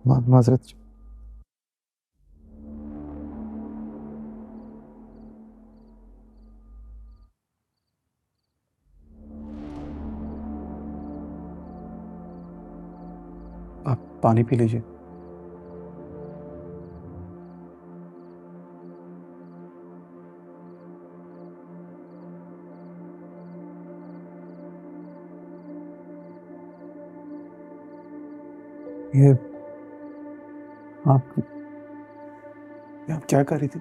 माजरत। आप पानी पी लीजिए। ये आप आप क्या कर रही थी?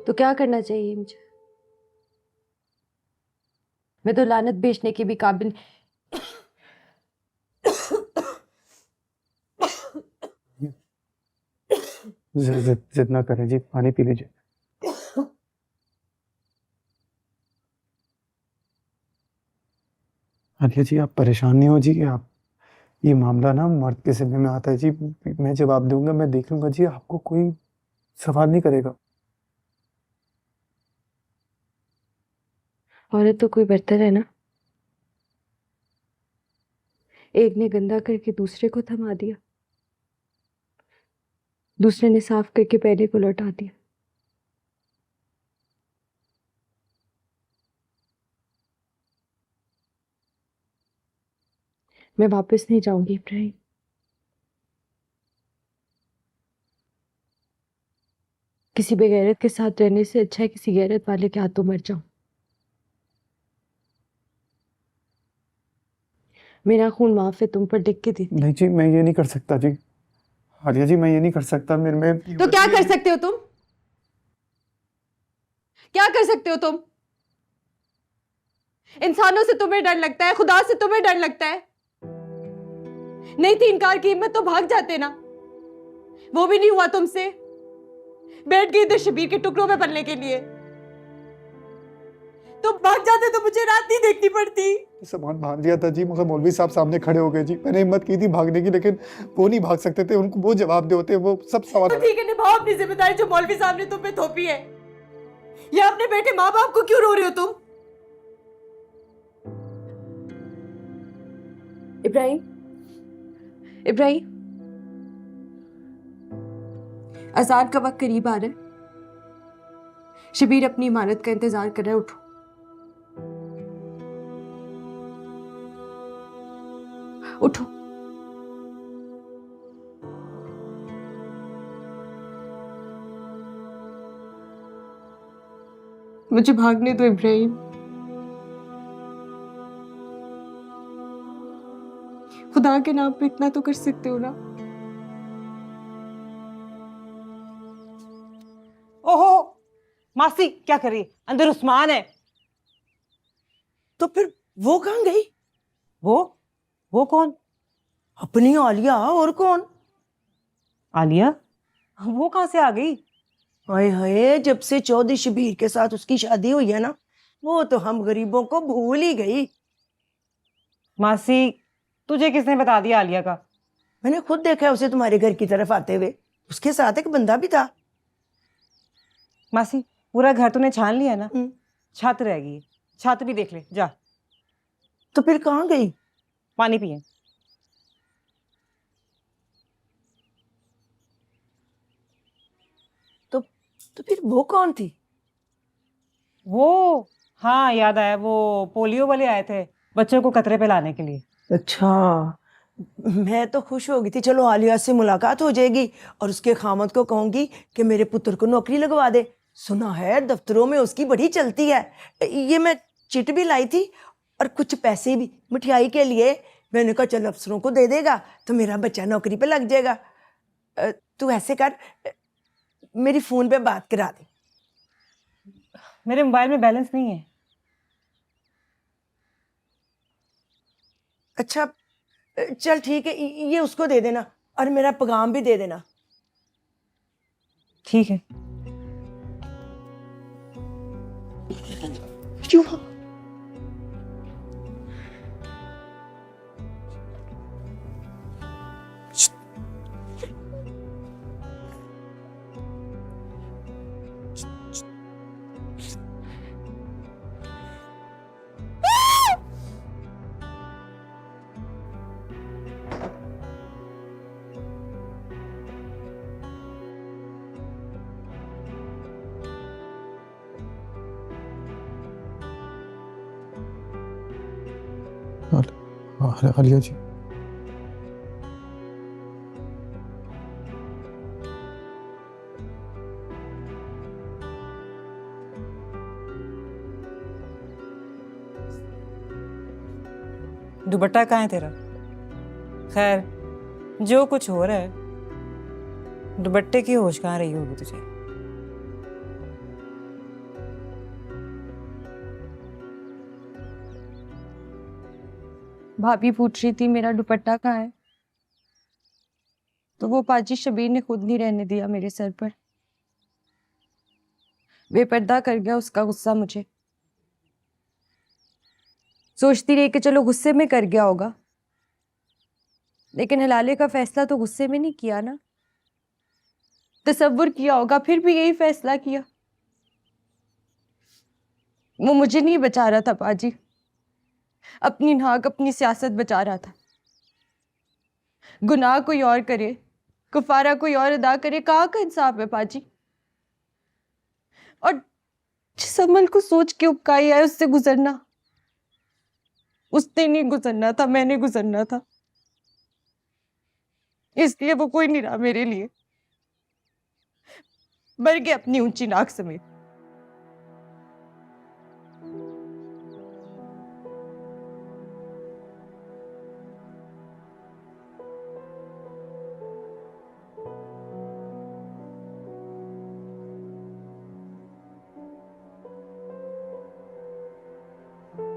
तो क्या करना चाहिए मुझे? मैं तो लानत बेचने के भी काबिल। जिद ना करें जी, पानी पी लीजिए। आलिया जी, आप परेशान नहीं हो जी। आप, ये मामला ना मर्द के जिम्मे में आता है जी। मैं जवाब दूंगा, मैं देख लूंगा जी, आपको कोई सवाल नहीं करेगा। औरत तो कोई बर्तन है ना, एक ने गंदा करके दूसरे को थमा दिया, दूसरे ने साफ करके पहले को लौटा दिया। मैं वापस नहीं जाऊंगी इब्राहिम। किसी बेगैरत के साथ रहने से अच्छा है किसी गैरत वाले के हाथों मर जाऊं। मेरा खून माफ है, तुम पर लिख के देती। नहीं जी, मैं ये नहीं कर सकता जी। आलिया जी, मैं ये नहीं कर सकता। मेरे में तो क्या कर सकते हो तुम? क्या कर सकते हो तुम? इंसानों से तुम्हें डर लगता है, खुदा से तुम्हें डर लगता है। नहीं थी इनकार की हिम्मत तो भाग जाते ना। वो भी नहीं हुआ तुमसे। बैठ गई इधर शबीर के टुकड़ों में बनने के लिए। तुम भाग जाते तो मुझे रात नहीं देखनी पड़ती। सामान बांध लिया था जी, मगर मौलवी साहब सामने खड़े हो गए जी। मैंने हिम्मत की थी भागने की, लेकिन वो नहीं भाग सकते थे। उनको वो जवाब दे होते, वो सब सवाल। तो ठीक है, निभाओ अपनी जिम्मेदारी जो मौलवी साहब ने तुम पे थोपी है। या अपने बेटे माँ बाप को क्यों रो रहे हो तुम? इब्राहिम, इब्राहिम, अजान का वक्त करीब आ रहा है। शबीर अपनी इमारत का इंतजार कर रहा है, उठो। उठो। मुझे भागने दो इब्राहिम। खुदा के नाम पे इतना तो कर सकते हो ना। ओहो, मासी क्या कर रही है? अंदर उस्मान है। तो फिर वो कहाँ गई? वो वो कौन? अपनी आलिया, और कौन? आलिया? वो कहाँ से आ गई? हाय हाय, जब से चौधरी शबीर के साथ उसकी शादी हुई है ना, वो तो हम गरीबों को भूल ही गई। मासी, तुझे किसने बता दिया आलिया का? मैंने खुद देखा है उसे तुम्हारे घर की तरफ आते हुए। उसके साथ एक बंदा भी था। मासी, पूरा घर तूने छान लिया ना? हम्म, छत रह गई है। छत भी देख ले जा। तो फिर कहाँ गई? पानी पिए। तो तो फिर वो कौन थी? वो, हाँ याद आया, वो पोलियो वाले आए थे बच्चों को कतरे पे लाने के लिए। अच्छा, मैं तो खुश हो गई थी, चलो आलिया से मुलाकात हो जाएगी और उसके खामद को कहूंगी कि मेरे पुत्र को नौकरी लगवा दे। सुना है दफ्तरों में उसकी बड़ी चलती है। ये मैं चिट भी लाई थी और कुछ पैसे भी मिठाई के लिए। मैंने कहा चल अफसरों को दे देगा तो मेरा बच्चा नौकरी पे लग जाएगा। तू ऐसे कर, मेरी फोन पे बात करा दे। मेरे मोबाइल में बैलेंस नहीं है। अच्छा, चल ठीक है, ये उसको दे देना और मेरा पैगाम भी दे देना। ठीक है। क्यों? आलिया जी, दुपट्टा कहाँ है तेरा? खैर, जो कुछ हो रहा है, दुपट्टे की होश कहाँ रही होगी तुझे? भाभी पूछ रही थी मेरा दुपट्टा कहाँ है, तो वो पाजी शबीर ने खुद नहीं रहने दिया मेरे सर पर। बेपर्दा कर गया उसका गुस्सा मुझे। सोचती रही कि चलो गुस्से में कर गया होगा, लेकिन हलाले का फैसला तो गुस्से में नहीं किया ना, तसव्वुर किया होगा, फिर भी यही फैसला किया। वो मुझे नहीं बचा रहा था पाजी, अपनी नाक अपनी सियासत बचा रहा था। गुनाह कोई और करे, कुफारा कोई और अदा करे, कहाँ का इंसाफ है पाजी? और जिस अमल को सोच के उपकाई है उससे गुजरना, उसने नहीं गुजरना था, मैंने गुजरना था। इसलिए वो कोई नहीं रहा मेरे लिए, मर गए अपनी ऊंची नाक समेत।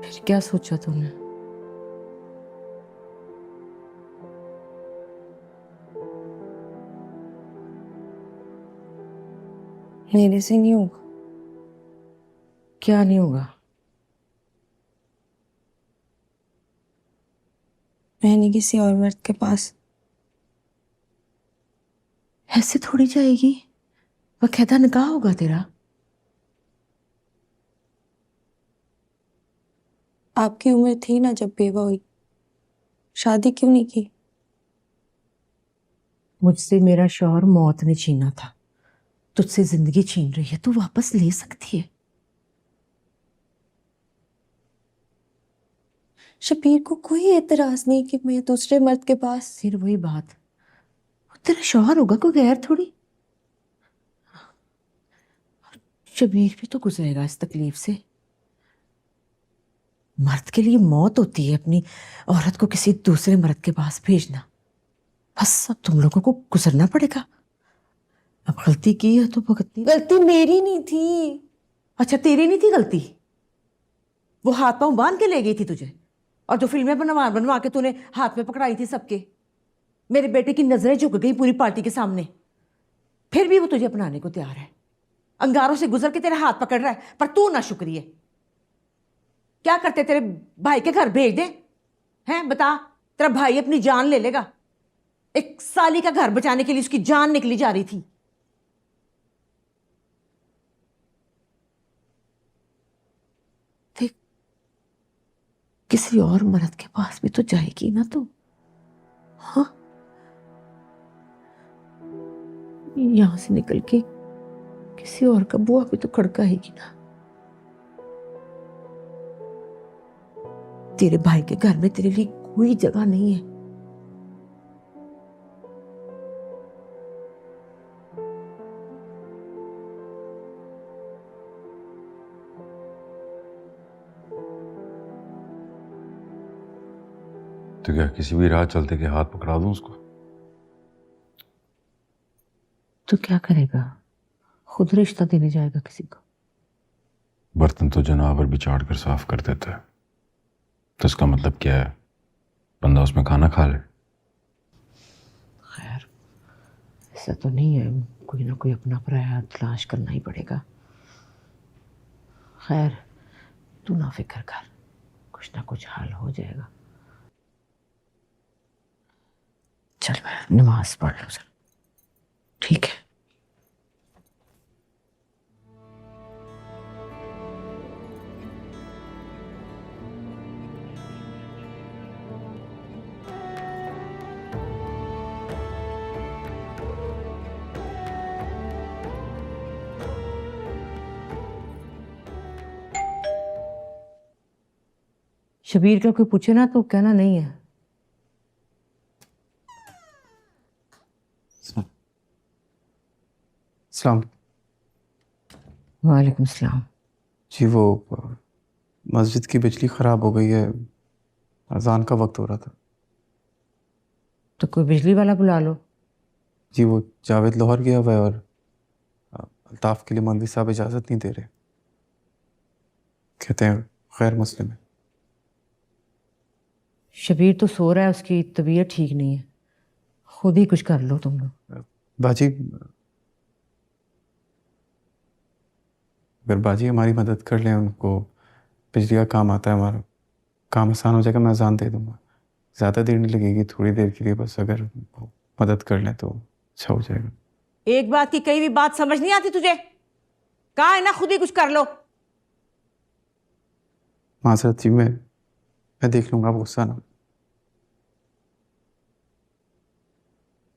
फिर क्या सोचा तूने? मेरे से नहीं होगा। क्या नहीं होगा? मैं नहीं किसी और मर्द के पास। ऐसे थोड़ी जाएगी, बकायदा निकाह होगा तेरा। आपकी उम्र थी ना जब बेवा हुई, शादी क्यों नहीं की? मुझसे मेरा शौहर मौत ने छीना था, तुझसे जिंदगी छीन रही है, तू वापस ले सकती है। शबीर को कोई एतराज नहीं कि मैं दूसरे मर्द के पास। फिर वही बात, वो तेरा शौहर होगा, कोई गैर थोड़ी। शबीर भी तो गुजरेगा इस तकलीफ से। मर्द के लिए मौत होती है अपनी औरत को किसी दूसरे मर्द के पास भेजना। बस अब तुम लोगों को गुजरना पड़ेगा। अब गलती की है तो भुगतनी। गलती मेरी नहीं थी। अच्छा, तेरी नहीं थी गलती? वो हाथ पांव बांध के ले गई थी तुझे, और जो फिल्में बनवा बनवा के तूने हाथ में पकड़ाई थी सबके। मेरे बेटे की नजरें झुक गई पूरी पार्टी के सामने, फिर भी वो तुझे अपनाने को तैयार है। अंगारों से गुजर के तेरे हाथ पकड़ रहा है, पर तू ना शुक्रिया है। क्या करते, तेरे भाई के घर भेज दे? हैं बता, तेरा भाई अपनी जान ले लेगा? एक साली का घर बचाने के लिए उसकी जान निकली जा रही थी। देख, किसी और मर्द के पास भी तो जाएगी ना तू। हाँ, यहां से निकल के किसी और का बुआ भी तो खड़काएगी ना। तेरे भाई के घर में तेरे लिए कोई जगह नहीं है। तो क्या किसी भी राह चलते के हाथ पकड़ा दूं उसको? तो क्या करेगा? खुद रिश्ता देने जाएगा किसी को? बर्तन तो जनावर भी चाट कर साफ कर देता है, तो इसका मतलब क्या है? बंदा उसमें खाना खा ले। खैर, ऐसा तो नहीं है, कोई ना कोई अपना पराया तलाश करना ही पड़ेगा। खैर, तू ना फिक्र कर, कुछ ना कुछ हाल हो जाएगा। चल मैं नमाज पढ़ लूं जरा, ठीक है? शबीर का कोई पूछे ना तो कहना नहीं है। सलाम। वालेकुम सलाम। जी वो मस्जिद की बिजली ख़राब हो गई है, अजान का वक्त हो रहा था। तो कोई बिजली वाला बुला लो। जी वो जावेद लाहौर गया हुआ है और अल्ताफ़ के लिए मौलवी साहब इजाज़त नहीं दे रहे, कहते हैं गैर मुस्लिम है। शबीर तो सो रहा है, उसकी तबीयत ठीक नहीं है, खुद ही कुछ कर लो तुम लोग। बाजी, अगर बाजी हमारी मदद कर लें, उनको बिजली का काम आता है, हमारा काम आसान हो जाएगा। मैं अजान दे दूंगा, ज़्यादा देर नहीं लगेगी, थोड़ी देर के लिए बस। अगर वो मदद कर लें तो अच्छा हो जाएगा। एक बात की कई भी बात समझ नहीं आती तुझे? कहा है ना खुद ही कुछ कर लो। माजरत जी, मैं देख लूंगा, आप गुस्सा ना।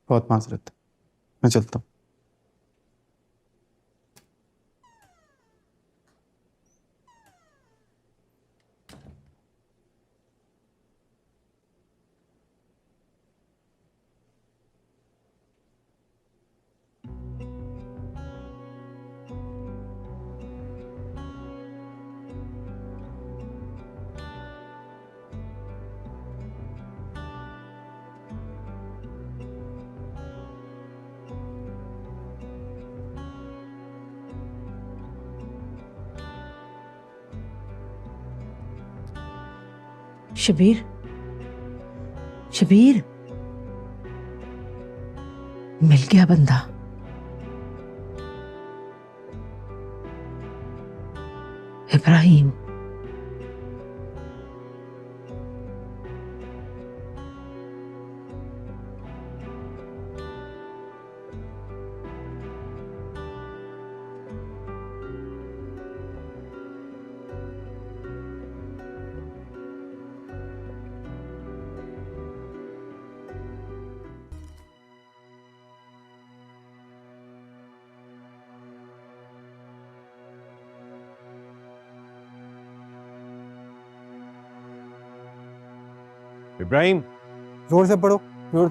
बहुत माजरत, मैं चलता हूँ। शबीर, शबीर, मिल गया बंदा। इब्राहिम। इब्राहिम, जोर से पढ़ो, जोर।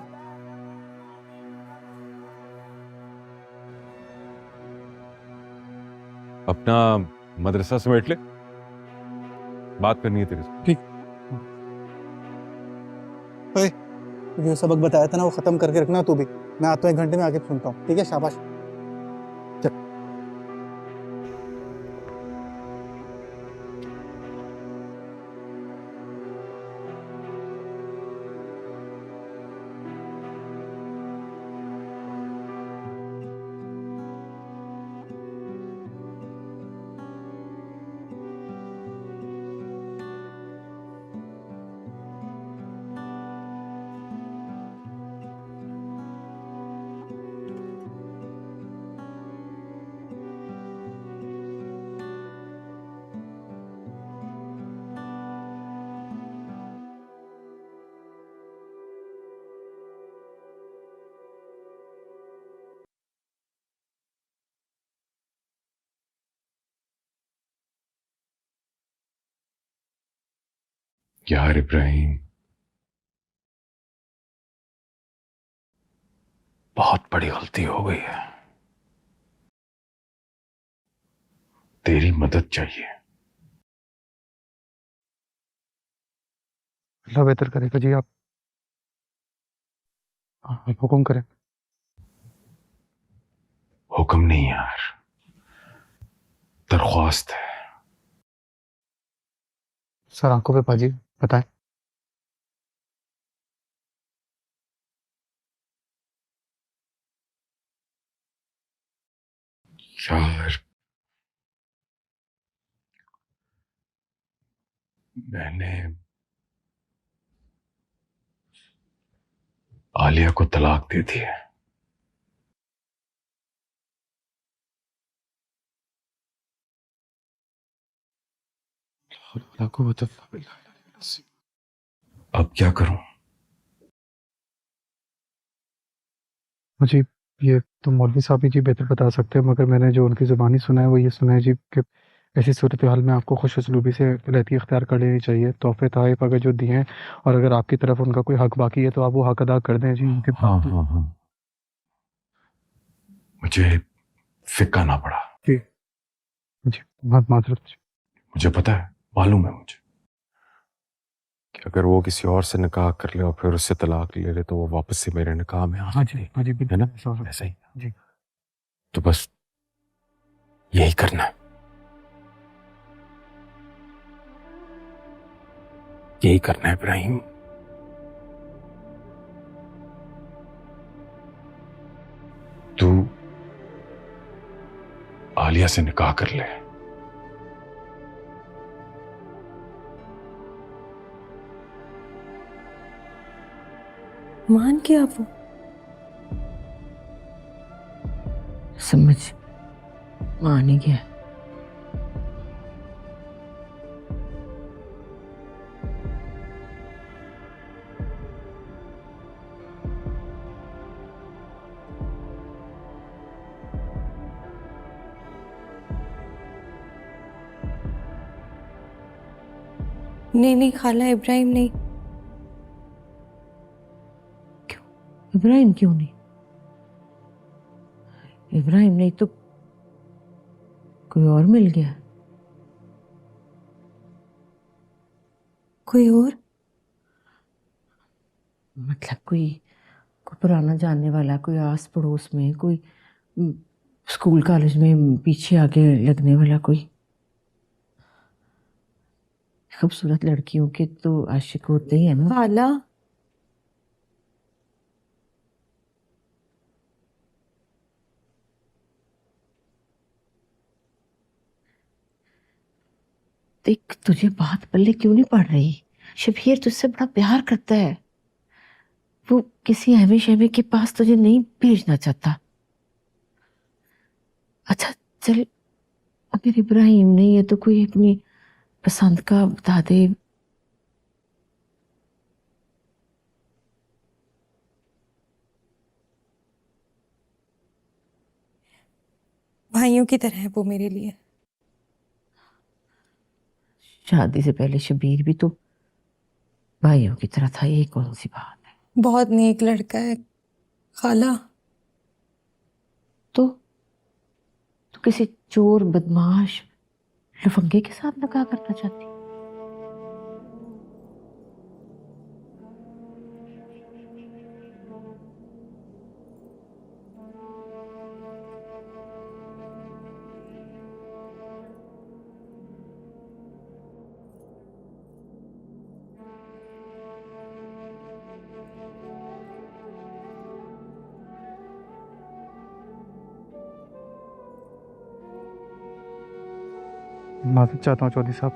अपना मदरसा समेट ले, बात करनी है तेरे से। ठीक। जो सबक बताया था ना, वो खत्म करके रखना तू भी। मैं आता हूँ 1 घंटे में, आके सुनता हूँ, ठीक है? शाबाश। चल। यार इब्राहिम, बहुत बड़ी गलती हो गई है, तेरी मदद चाहिए। अल्लाह बेहतर करेगा जी। आप हुक्म करें। हुक्म नहीं यार, दरख्वास्त है। सर आंखों पे पाजी, बताएं। यार मैंने आलिया को तलाक दे दी है। अब क्या करूं? मुझे ये तो मौलवी साहब ही जी बेहतर बता सकते हैं, मगर मैंने जो उनकी ज़ुबानी सुना है वो ये सुना है जी कि ऐसी सूरत हाल में आपको खुश उसलूबी से रहती इख्तियार कर लेनी चाहिए। तोहफे तोहफ़ अगर जो दिए हैं और अगर आपकी तरफ उनका कोई हक बाकी है तो आप वो हक अदा कर दें जी। उनके हाँ हाँ हाँ, मुझे फिक्का ना पड़ा। जी जी, माजरत। मुझे पता है, मालूम है मुझे कि अगर वो किसी और से निकाह कर ले और फिर उससे तलाक ले ले तो वो वापस से मेरे निकाह में आ हाँ सकती जी, है हाँ जी, है ना? बिल्कुल ऐसा ऐसा ही। जी। तो बस यही करना है, यही करना है इब्राहिम। तू आलिया से निकाह कर ले। मान क्या वो? समझ मान ही गया। नहीं नहीं खाला, इब्राहिम नहीं। इब्राहिम क्यों नहीं? इब्राहिम नहीं तो कोई और मिल गया? कोई और? मतलब कोई पुराना जानने वाला, कोई आस पड़ोस में, कोई स्कूल कॉलेज में पीछे आगे लगने वाला कोई? खूबसूरत लड़कियों के तो आशिक होते ही है ना। खाला, देख, तुझे बात पल्ले क्यों नहीं पड़ रही? शबीर तुझसे बड़ा प्यार करता है। वो किसी अहमे शहमे के पास तुझे नहीं भेजना चाहता। अच्छा चल, अगर इब्राहिम नहीं है तो कोई अपनी पसंद का बता दे। भाइयों की तरह है वो मेरे लिए। शादी से पहले शबीर भी तो भाइयों की तरह था, ये कौन सी बात है? बहुत नेक लड़का है खाला। तो किसी चोर बदमाश लफंगे के साथ निकाह करना चाहती? माजरत चाहता हूँ चौधरी साहब।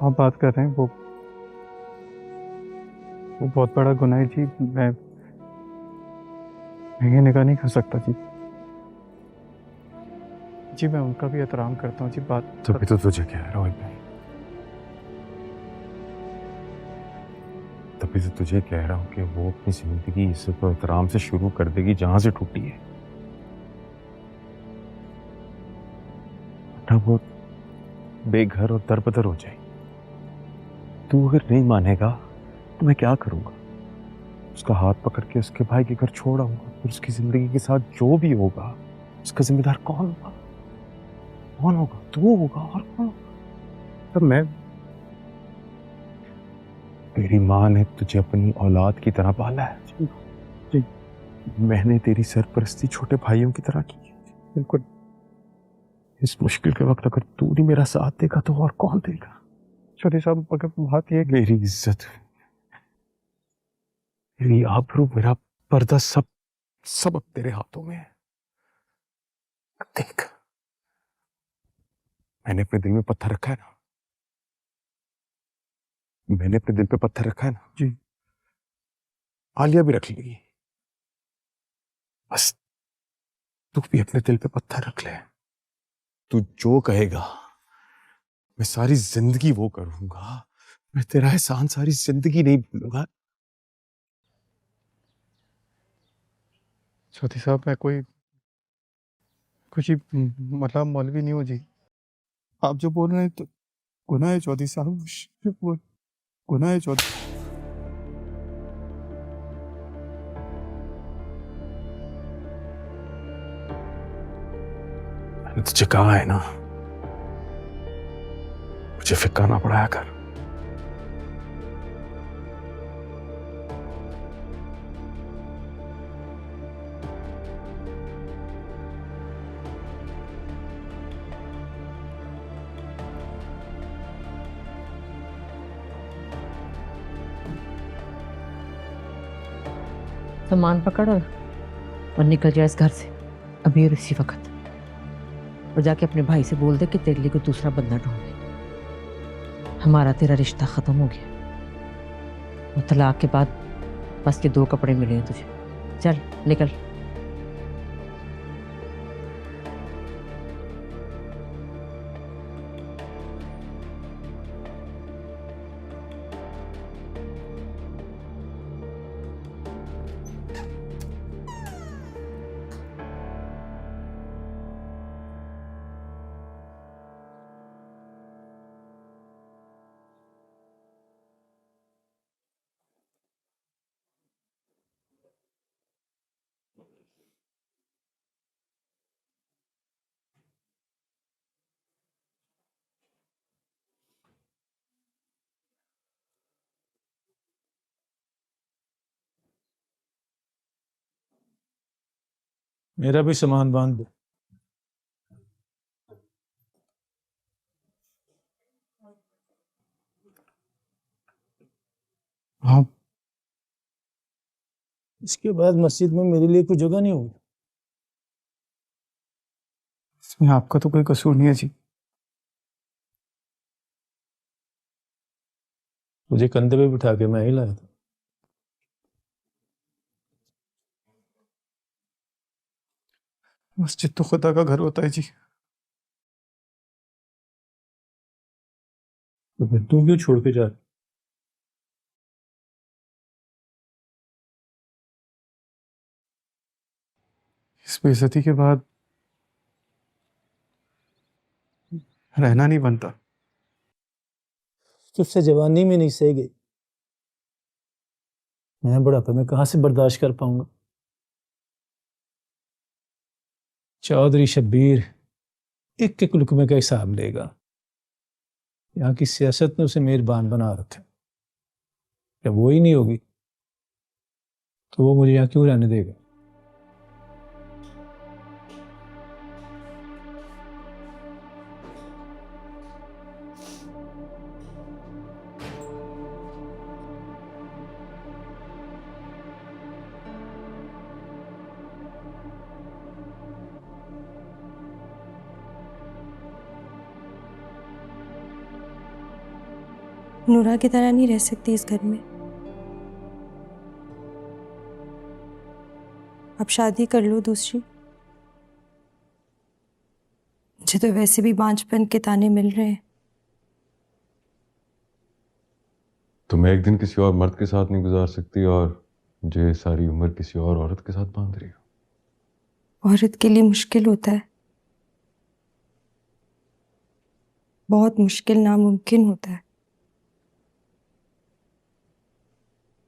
आप बात कर रहे हैं वो बहुत बड़ा गुनाह है जी। मैं ये निकाह नहीं कर सकता जी। जी मैं उनका भी एहतराम करता हूँ जी। बात तभी तो तुझे कह रहा हूँ इब्राहिम, तभी तो तुझे कह रहा हूँ कि वो अपनी जिंदगी इज्जत और एहतराम से शुरू कर देगी जहां से टूटी है। वरना वो बेघर और दरबदर हो जाएगी। तू अगर नहीं मानेगा तो मैं क्या करूंगा? उसका हाथ पकड़ के उसके भाई के घर छोड़ आऊंगा, फिर उसकी जिंदगी के साथ जो भी होगा उसका जिम्मेदार कौन होगा? कौन होगा? तू होगा, और कौन होगा? तब मैं, तेरी माँ ने तुझे अपनी औलाद की तरह पाला है जी, जी। मैंने तेरी सरपरस्ती छोटे भाइयों की तरह की है। बिल्कुल। इस मुश्किल के वक्त अगर तू नहीं मेरा साथ देगा तो और कौन देगा? चौधरी साहब अगर बात ये मेरी इज्जत, मेरी आबरू, मेरा पर्दा सब सब अब तेरे हाथों में है। देख, मैंने अपने दिल में पत्थर रखा है ना, मैंने अपने दिल पे पत्थर रखा है ना जी। आलिया भी रख लेगी। बस तू भी अपने दिल पे पत्थर रख ले। तू जो कहेगा मैं सारी जिंदगी वो करूंगा। मैं तेरा एहसान सारी जिंदगी नहीं भूलूंगा। चौधरी साहब मैं कोई कुछ ही मतलब मौलवी नहीं हो जी। आप जो बोल रहे हैं तो गुनाह है चौधरी साहब, वो गुनाह है चौधरी। मैंने तुझे कहा है ना, मुझे फिक्र ना पड़ाया कर। सामान पकड़ और निकल जाए इस घर से अभी और इसी वक्त। और जाके अपने भाई से बोल दे कि तेरे लिए कोई दूसरा बंदा ढूंढे। हमारा तेरा रिश्ता खत्म हो गया। और तलाक के बाद बस के 2 कपड़े मिले हैं तुझे। चल निकल। मेरा भी सामान बांध दो। हाँ, इसके बाद मस्जिद में मेरे लिए कोई जगह नहीं होगी। इसमें आपका तो कोई कसूर नहीं है जी। मुझे कंधे पे बिठा के मैं ही लाया था। मस्जिद तो खुदा का घर होता है जी। तो फिर तू क्यों छोड़ के जा रहा? इस बेइज्जती के बाद रहना नहीं बनता। तुझसे जवानी में नहीं सह गई, मैं बुढ़ापे में कहाँ से बर्दाश्त कर पाऊंगा। चौधरी शब्बीर एक एक लुकमे का हिसाब लेगा। यहाँ की सियासत ने उसे मेजबान बना रखा है। जब वो ही नहीं होगी तो वो मुझे यहाँ क्यों रहने देगा। नूरा की तरह नहीं रह सकती इस घर में। अब शादी कर लो दूसरी। मुझे तो वैसे भी बांझपन के ताने मिल रहे हैं। तुम एक दिन किसी और मर्द के साथ नहीं गुजार सकती और मुझे सारी उम्र किसी और औरत के साथ बांध रही हो। औरत के लिए मुश्किल होता है, बहुत मुश्किल, नामुमकिन होता है।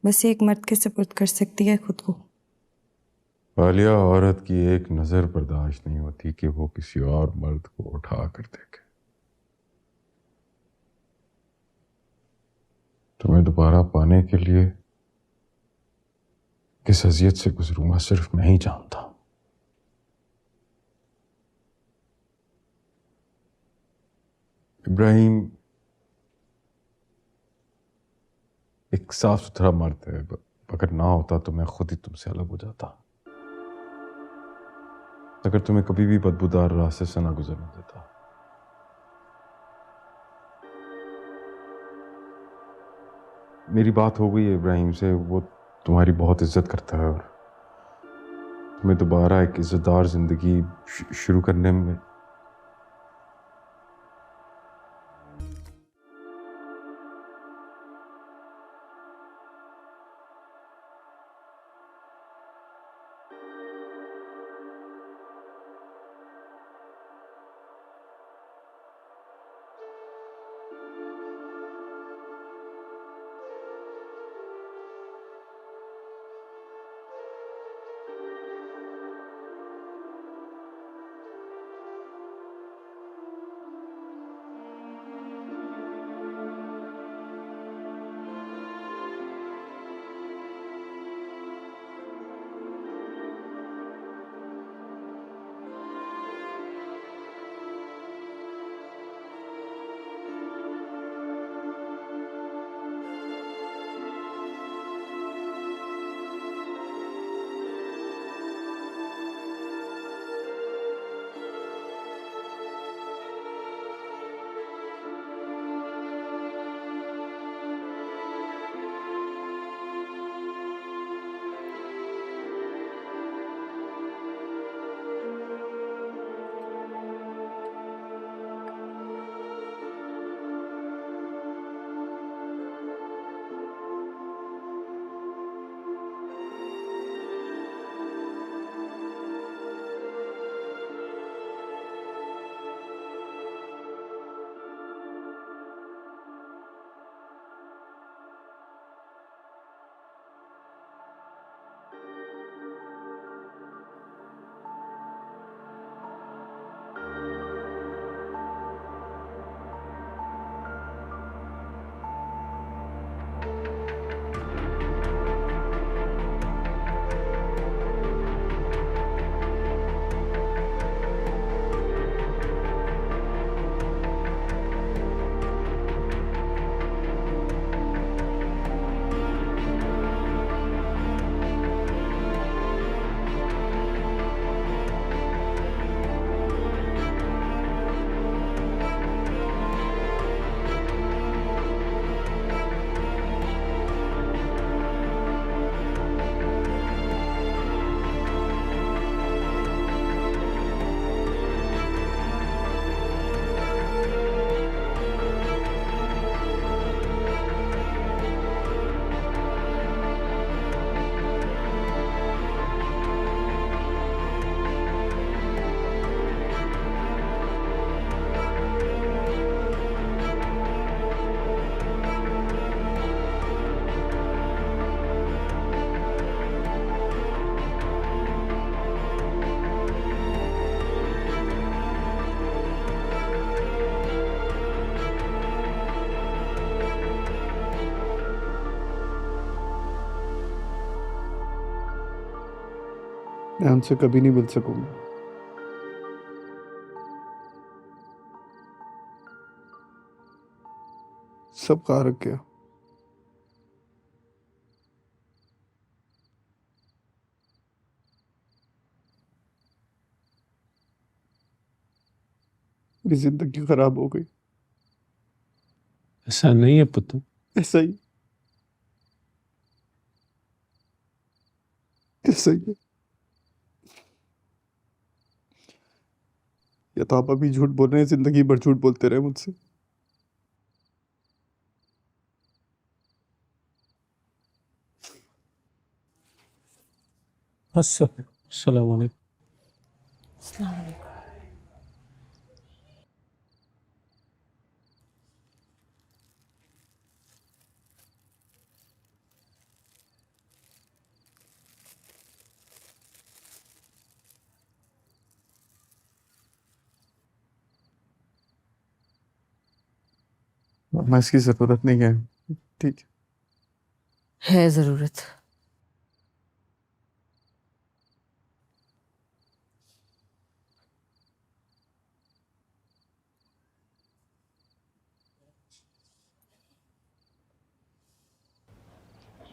बस एक मर्द के सुपुर्द कर सकती है खुद को। आलिया, औरत की एक नजर बर्दाश्त नहीं होती कि वो किसी और मर्द को उठा कर देखे। तुम्हें दोबारा पाने के लिए किस अजियत से गुजरूंगा सिर्फ मैं ही जानता हूं। इब्राहिम एक साफ सुथरा मर्द है। अगर ना होता तो मैं खुद ही तुमसे अलग हो जाता। अगर तुम्हें कभी भी बदबूदार रास्ते से ना गुजरने देता। मेरी बात हो गई है इब्राहिम से, वो तुम्हारी बहुत इज्जत करता है और तुम्हें दोबारा एक इज्जतदार जिंदगी शुरू करने में मैं उनसे कभी नहीं मिल सकूंगा। सब कहा रख गया। मेरी जिंदगी खराब हो गई। ऐसा नहीं है पुत्र। ऐसा ही ऐसा ही है। या तो आप अभी झूठ बोल रहे हैं, जिंदगी भर झूठ बोलते रहे मुझसे। अस्सलाम वालेकुम। मैं इसकी जरूरत नहीं है। ठीक है जरूरत।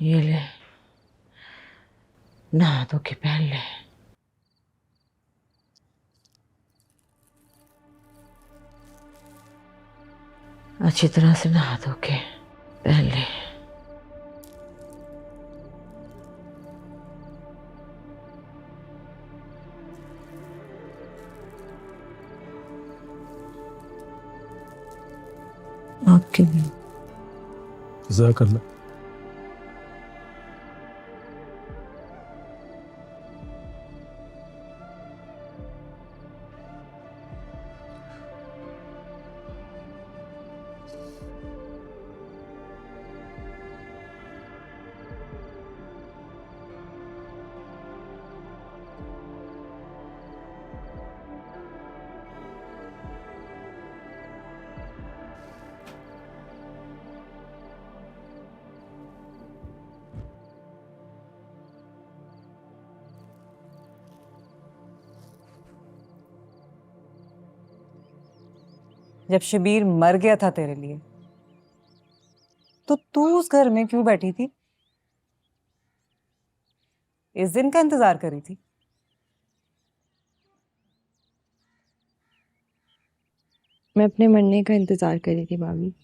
ये ले, नहा धो के पहन ले। अच्छी तरह से नहा धो के पहन ले। आपके लिए। जज़ाकल्लाह। जब शबीर मर गया था तेरे लिए, तो तू उस घर में क्यों बैठी थी? इस दिन का इंतजार करी थी? मैं अपने मरने का इंतजार कर रही थी भाभी।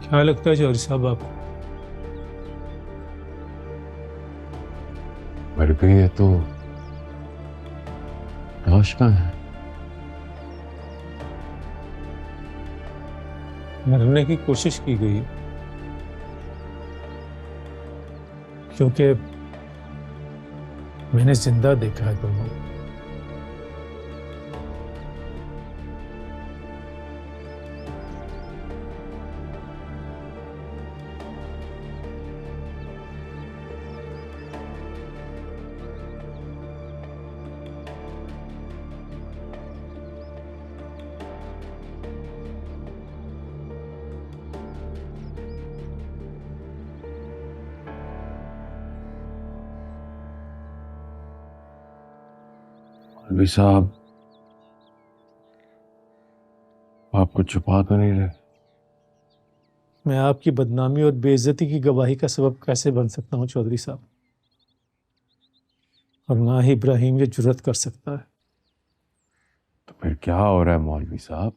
क्या लगता है चौधरी साहब आपको? मर गई है तो लाश कहाँ है? मरने की कोशिश की गई, क्योंकि मैंने जिंदा देखा है दोनों। मौलवी साहब, आप कुछ छुपा तो नहीं रहे? मैं आपकी बदनामी और बेइज्जती की गवाही का सबब कैसे बन सकता हूं चौधरी साहब? और ना ही इब्राहिम ये जुर्रत कर सकता है। तो फिर क्या हो रहा है मौलवी साहब?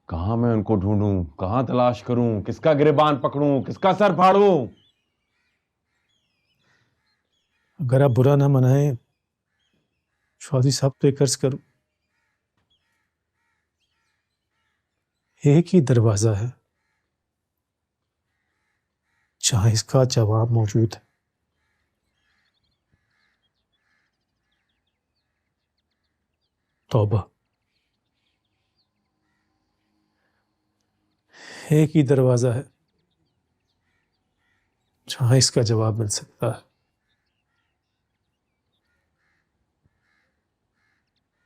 कहां मैं उनको ढूंढूं, कहां तलाश करूं, किसका गिरबान पकड़ूं, किसका सर फाड़ूं? अगर आप बुरा ना मनाएं चौधरी साहब, तो एक अर्ज करूं, एक ही दरवाजा है जहां इसका जवाब मौजूद है। तौबा। एक ही दरवाजा है जहां इसका जवाब मिल सकता है।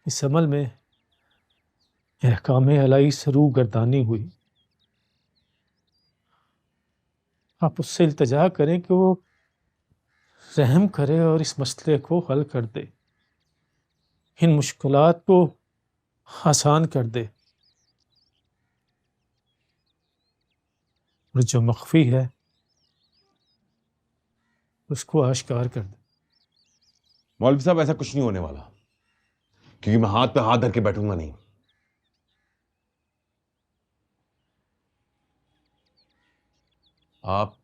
इस अमल में अहकाम इलाही से रूगर्दानी हुई। आप उससे इल्तिजा करें कि वो रहम करे और इस मसले को हल कर दे, इन मुश्किलात को आसान कर दे, और जो मख्फी है उसको आश्कार कर दे। मौलवी साहब, ऐसा कुछ नहीं होने वाला, क्योंकि मैं हाथ पे हाथ धर के बैठूंगा नहीं। आप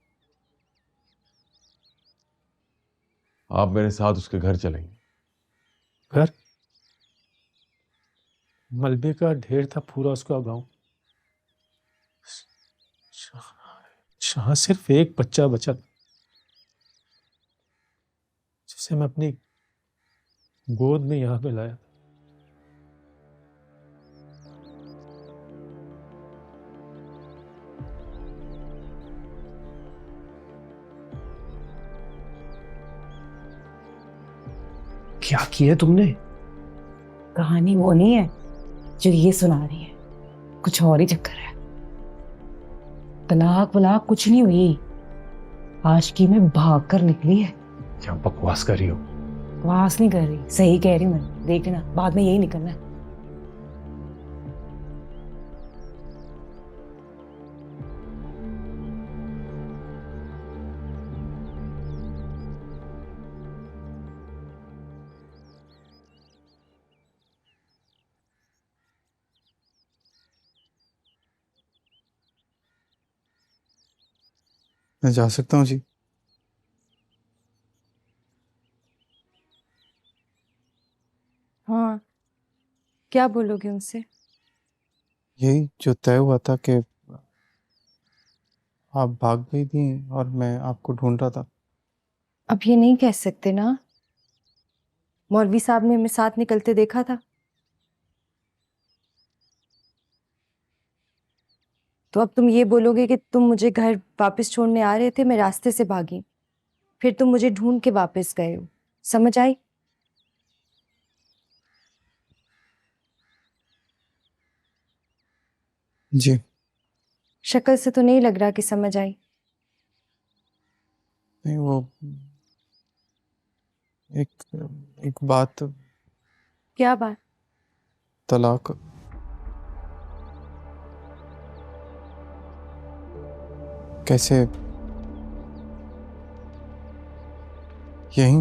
मेरे साथ उसके घर चलेंगे। घर? मलबे का ढेर था पूरा उसका गांव, जहां सिर्फ एक बच्चा बचा था, जिसे मैं अपनी गोद में यहां पे लाया। क्या किया तुमने? कहानी वो नहीं है जो ये सुना रही है, कुछ और ही चक्कर है। तलाक वलाक कुछ नहीं हुई, आशिकी में भाग कर निकली है। क्या बकवास कर रही हो? बकवास नहीं कर रही, सही कह रही हूँ मैं। देख लेना, बाद में यही निकलना है। मैं जा सकता हूँ जी? हाँ, क्या बोलोगे उनसे? यही जो तय हुआ था कि आप भाग गई थी और मैं आपको ढूंढ रहा था। अब ये नहीं कह सकते ना, मौलवी साहब ने हमें साथ निकलते देखा था। तो अब तुम ये बोलोगे कि तुम मुझे घर वापस छोड़ने आ रहे थे, मैं रास्ते से भागी, फिर तुम मुझे ढूंढ के वापस गए हो। समझ आई? जी। शक्ल से तो नहीं लग रहा कि समझ आई। नहीं, वो एक एक बात, क्या बात? तलाक। कैसे? यहीं